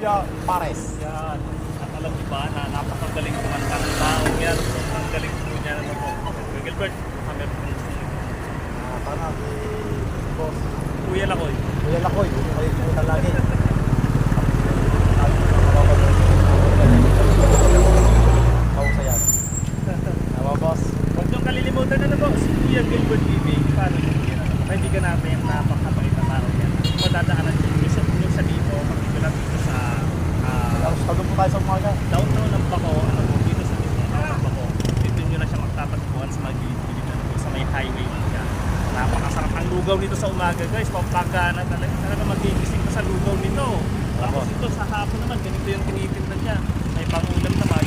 Sylvia Pares. Yan. At alam niyo ba na napakagaling kumanta ng tao yan. Ang galing po niya naman po. Gilbert, kami po Tama, boss. Kuya Lakoy. Kuya Lakoy, kayo po lagi. Ako sa yan. Tama, boss. Huwag niyong kalilimutan na po si Kuya Gilbert TV. Paano yung kaibigan natin na napakabait na tao yan. Madadaanan nyo sa dito, particular dito sa Sabi po tayo sa umaga. downtown ng Baco, ano po, dito sa mismong town ng Baco. Dito nyo na siya magtatagpuan sa magigilid na po sa may highway niya. Napakasarap ang lugaw nito sa umaga guys, pampagana talaga magigising ka sa lugaw nito. Tapos ito sa hapon naman, ganito yung tinitinda niya. May pangulam naman,